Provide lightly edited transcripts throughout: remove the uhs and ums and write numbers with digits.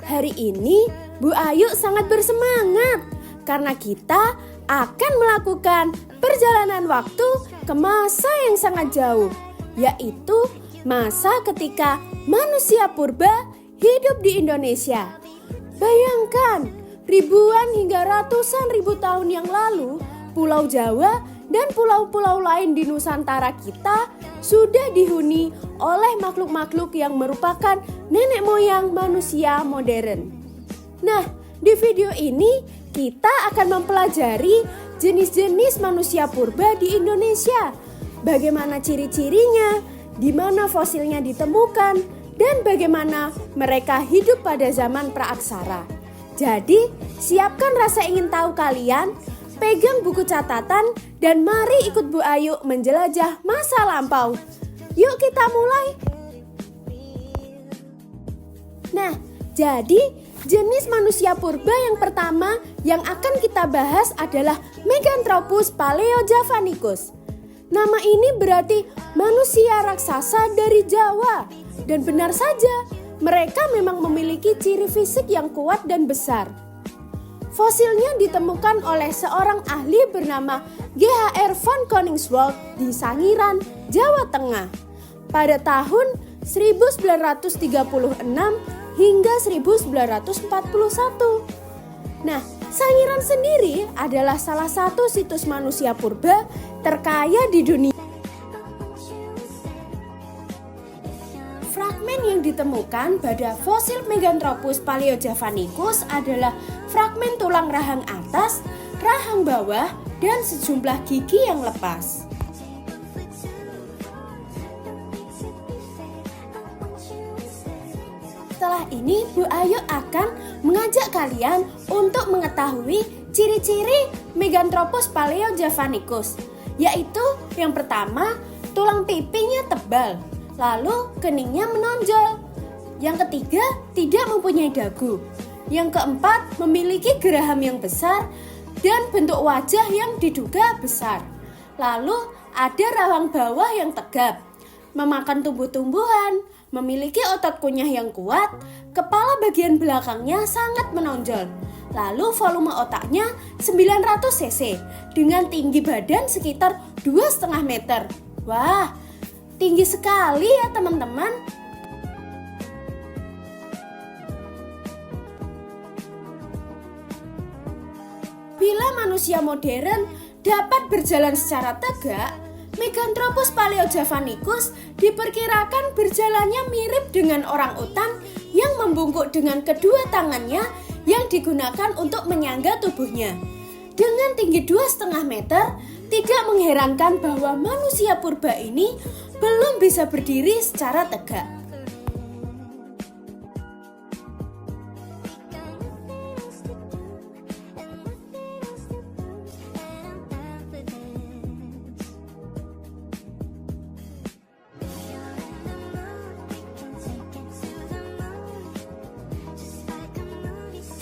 Hari ini Bu Ayu sangat bersemangat karena kita akan melakukan perjalanan waktu ke masa yang sangat jauh, yaitu masa ketika manusia purba hidup di Indonesia. Bayangkan, ribuan hingga ratusan ribu tahun yang lalu, Pulau Jawa dan pulau-pulau lain di Nusantara kita sudah dihuni oleh makhluk-makhluk yang merupakan nenek moyang manusia modern. Nah, di video ini kita akan mempelajari jenis-jenis manusia purba di Indonesia. Bagaimana ciri-cirinya, di mana fosilnya ditemukan, dan bagaimana mereka hidup pada zaman praaksara. Jadi, siapkan rasa ingin tahu kalian, pegang buku catatan, dan mari ikut Bu Ayu menjelajah masa lampau. Yuk kita mulai. Nah, jadi jenis manusia purba yang pertama yang akan kita bahas adalah Meganthropus paleojavanicus. Nama ini berarti manusia raksasa dari Jawa. Dan benar saja, mereka memang memiliki ciri fisik yang kuat dan besar. Fosilnya ditemukan oleh seorang ahli bernama G.H.R. von Koningswald di Sangiran, Jawa Tengah pada tahun 1936 hingga 1941. Nah, Sangiran sendiri adalah salah satu situs manusia purba terkaya di dunia. Fragmen yang ditemukan pada fosil Meganthropus paleojavanicus adalah fragmen tulang rahang atas, rahang bawah, dan sejumlah gigi yang lepas. Setelah ini, Bu Ayu akan mengajak kalian untuk mengetahui ciri-ciri Meganthropus paleojavanicus, yaitu yang pertama, tulang pipinya tebal, lalu keningnya menonjol. Yang ketiga, tidak mempunyai dagu. Yang keempat, memiliki geraham yang besar dan bentuk wajah yang diduga besar. Lalu ada rahang bawah yang tegap, memakan tumbuh-tumbuhan, memiliki otot kunyah yang kuat, kepala bagian belakangnya sangat menonjol. Lalu volume otaknya 900 cc dengan tinggi badan sekitar 2,5 meter. Wah, tinggi sekali ya teman-teman. Bila manusia modern dapat berjalan secara tegak, Meganthropus paleojavanicus diperkirakan berjalannya mirip dengan orang utan yang membungkuk dengan kedua tangannya yang digunakan untuk menyangga tubuhnya. Dengan tinggi 2,5 meter, tidak mengherankan bahwa manusia purba ini belum bisa berdiri secara tegak.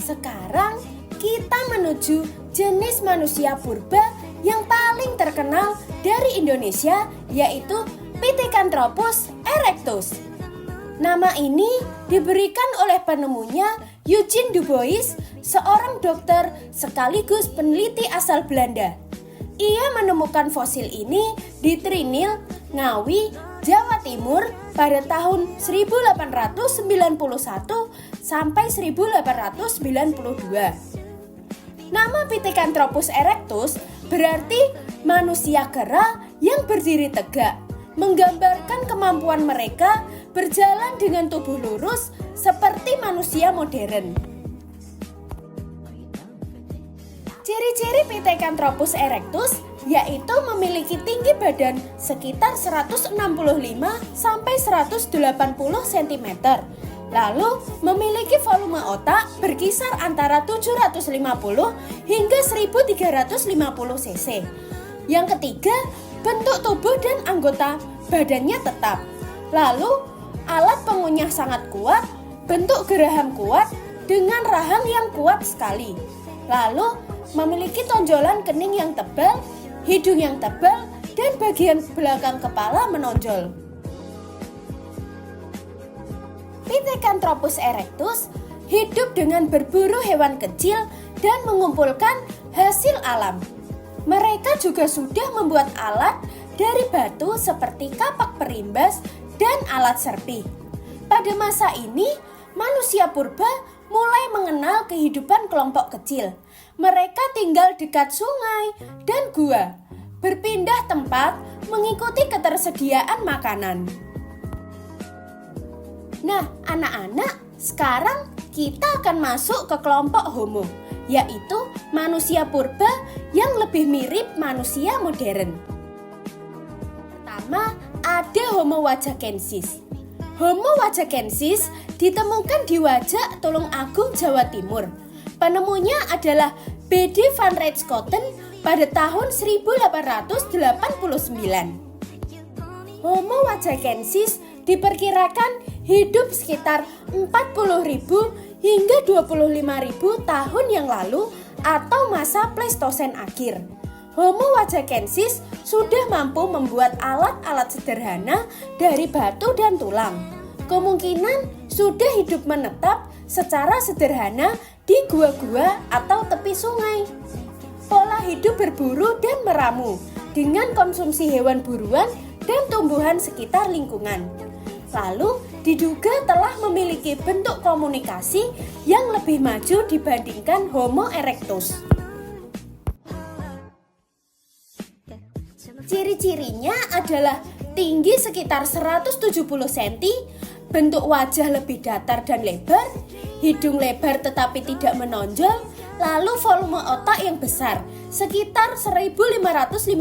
Sekarang kita menuju jenis manusia purba yang paling terkenal dari Indonesia, yaitu Pithecanthropus erectus. Nama ini diberikan oleh penemunya Eugene Dubois, seorang dokter sekaligus peneliti asal Belanda. Ia menemukan fosil ini di Trinil, Ngawi, Jawa Timur pada tahun 1891 sampai 1892. Nama Pithecanthropus erectus berarti manusia kera yang berdiri tegak, menggambarkan kemampuan mereka berjalan dengan tubuh lurus seperti manusia modern. Ciri-ciri Pithecanthropus erectus yaitu memiliki tinggi badan sekitar 165 sampai 180 cm. Lalu memiliki volume otak berkisar antara 750 hingga 1350 cc. Yang ketiga, bentuk tubuh dan anggota badannya tetap. Lalu, alat pengunyah sangat kuat, bentuk geraham kuat dengan rahang yang kuat sekali. Lalu, memiliki tonjolan kening yang tebal, hidung yang tebal, dan bagian belakang kepala menonjol. Pithecanthropus erectus hidup dengan berburu hewan kecil dan mengumpulkan hasil alam. Mereka juga sudah membuat alat dari batu seperti kapak perimbas dan alat serpi. Pada masa ini, manusia purba mulai mengenal kehidupan kelompok kecil. Mereka tinggal dekat sungai dan gua, berpindah tempat mengikuti ketersediaan makanan. Nah, anak-anak, sekarang kita akan masuk ke kelompok Homo, yaitu manusia purba yang lebih mirip manusia modern. Pertama, ada Homo wajakensis. Homo wajakensis ditemukan di Wajak, Tulungagung, Jawa Timur. Penemunya adalah B.D. van Rietschoten pada tahun 1889. Homo wajakensis diperkirakan hidup sekitar 40.000 hingga 25.000 tahun yang lalu atau masa Pleistosen akhir. Homo wajakensis sudah mampu membuat alat-alat sederhana dari batu dan tulang. Kemungkinan sudah hidup menetap secara sederhana di gua-gua atau tepi sungai. Pola hidup berburu dan meramu dengan konsumsi hewan buruan dan tumbuhan sekitar lingkungan. Lalu diduga telah memiliki bentuk komunikasi yang lebih maju dibandingkan Homo erectus. Ciri-cirinya adalah tinggi sekitar 170 cm, bentuk wajah lebih datar dan lebar, hidung lebar tetapi tidak menonjol, lalu volume otak yang besar, sekitar 1550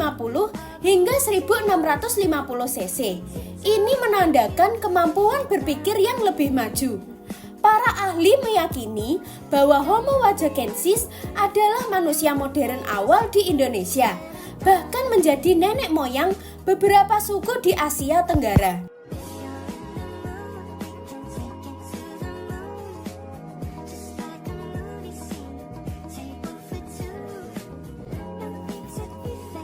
hingga 1650 cc. Ini menandakan kemampuan berpikir yang lebih maju. Para ahli meyakini bahwa Homo wajakensis adalah manusia modern awal di Indonesia, bahkan menjadi nenek moyang beberapa suku di Asia Tenggara.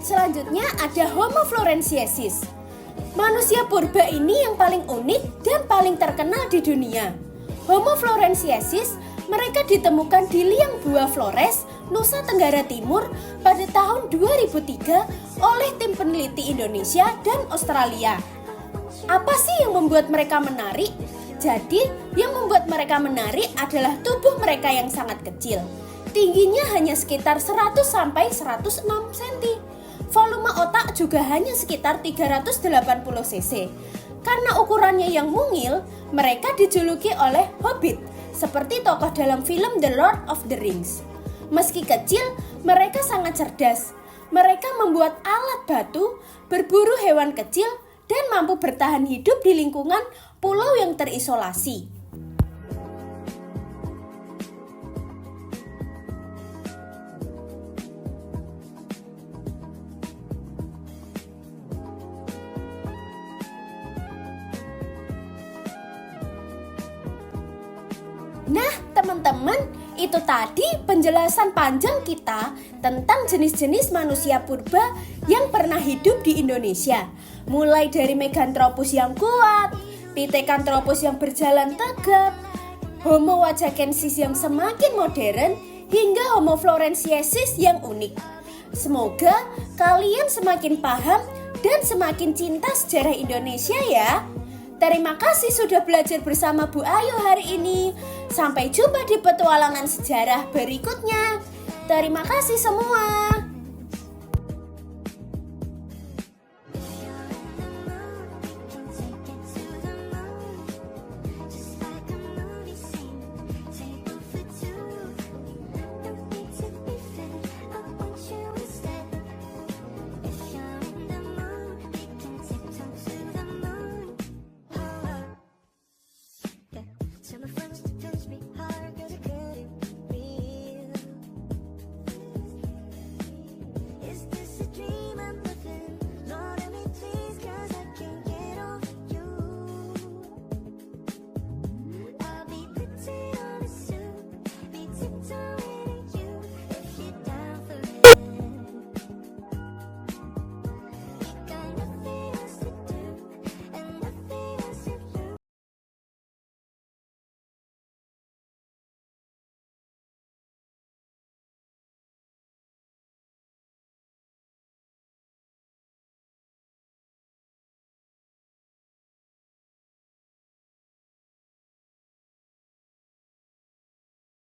Selanjutnya ada Homo floresiensis. Manusia purba ini yang paling unik dan paling terkenal di dunia. Homo floresiensis mereka ditemukan di liang Bua Flores, Nusa Tenggara Timur pada tahun 2003 oleh tim peneliti Indonesia dan Australia. Apa sih yang membuat mereka menarik? Jadi, yang membuat mereka menarik adalah tubuh mereka yang sangat kecil. Tingginya hanya sekitar 100 sampai 106 cm. Volume otak juga hanya sekitar 380 cc. Karena ukurannya yang mungil, mereka dijuluki oleh Hobbit, seperti tokoh dalam film The Lord of the Rings. Meski kecil, mereka sangat cerdas. Mereka membuat alat batu, berburu hewan kecil, dan mampu bertahan hidup di lingkungan pulau yang terisolasi. Nah, teman-teman, itu tadi penjelasan panjang kita tentang jenis-jenis manusia purba yang pernah hidup di Indonesia. Mulai dari Meganthropus yang kuat, Pithecanthropus yang berjalan tegap, Homo wajakensis yang semakin modern, hingga Homo floresiensis yang unik. Semoga kalian semakin paham dan semakin cinta sejarah Indonesia ya. Terima kasih sudah belajar bersama Bu Ayu hari ini. Sampai jumpa di petualangan sejarah berikutnya. Terima kasih semua.